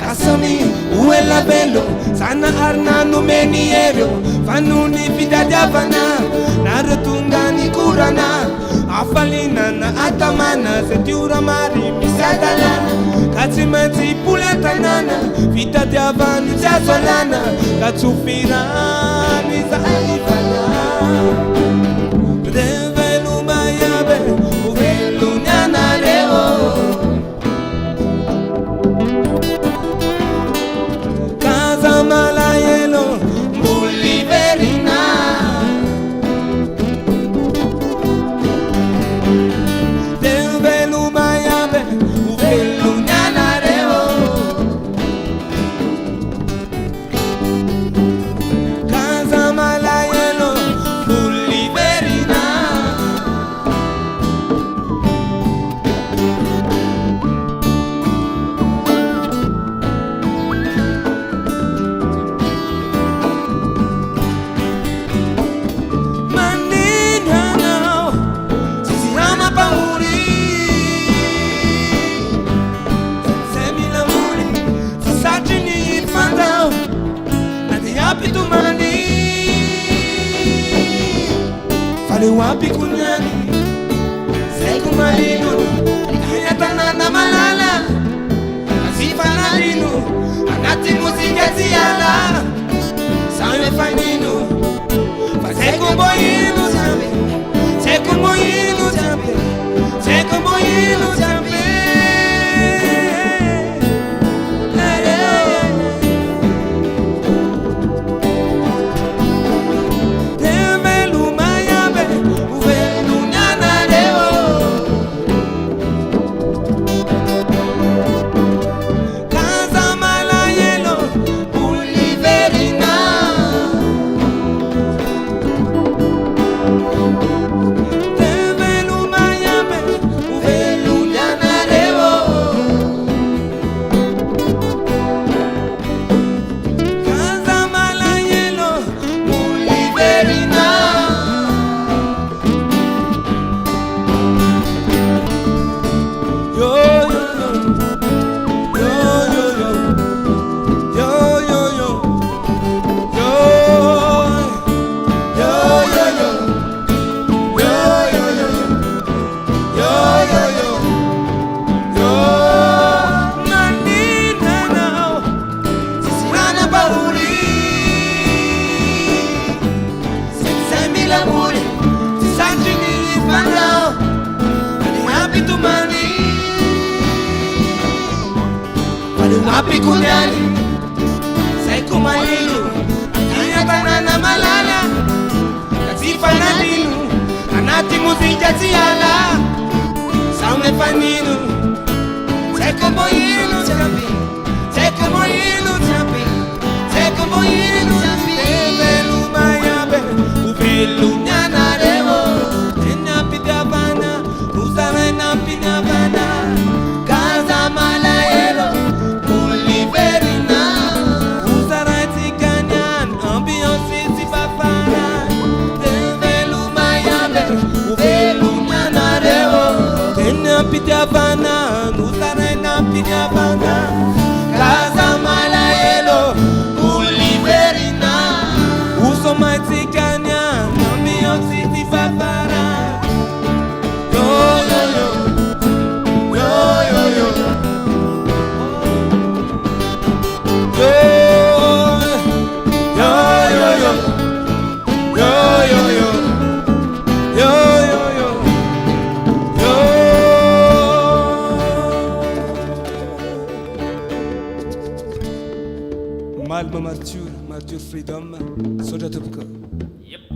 Kasami, où est la bello? Sana arna no meniero. Fanuni fidadiavana, narutungani kurana. Afalina na atamana, setiura mari misadalana. Katsimanzi puletanana, fidadiavani jazolana. Katsufirani zaifana. Revelu mayabe, uvelu nyana leo. Malayelo, Boliverina. Develu mayabe, uvelu nyanareo. Casa malayelo, Boliverina. Fale wapi kunyani Seku marino Kayatana na malala Asifa na lino Anati musika ziyala Sawe fanino Seku boyino jambe Seku boyino jambe Seku boyino jambe Wapi kunyani Seku mahilu Kayatana na malala Kasifa na linu Anati muzika ziyala Saume faninu Seku boyinu jambi Seku boyinu jambi Seku boyinu jambi Evelu mayabe Uvelu nyana rewo Tena pidavana Uzare na pidavana Kaza malayelo Pidavana, Nusarena Pidavana, Casa Malayelo, Boliverina, Uso Mexicania, Nambion City Fafara. Yo yo yo, yo yo yo, yo yo yo yo, yo yo yo, yo yo yo. Malma Martyr Freedom, Soja Topka. Yep.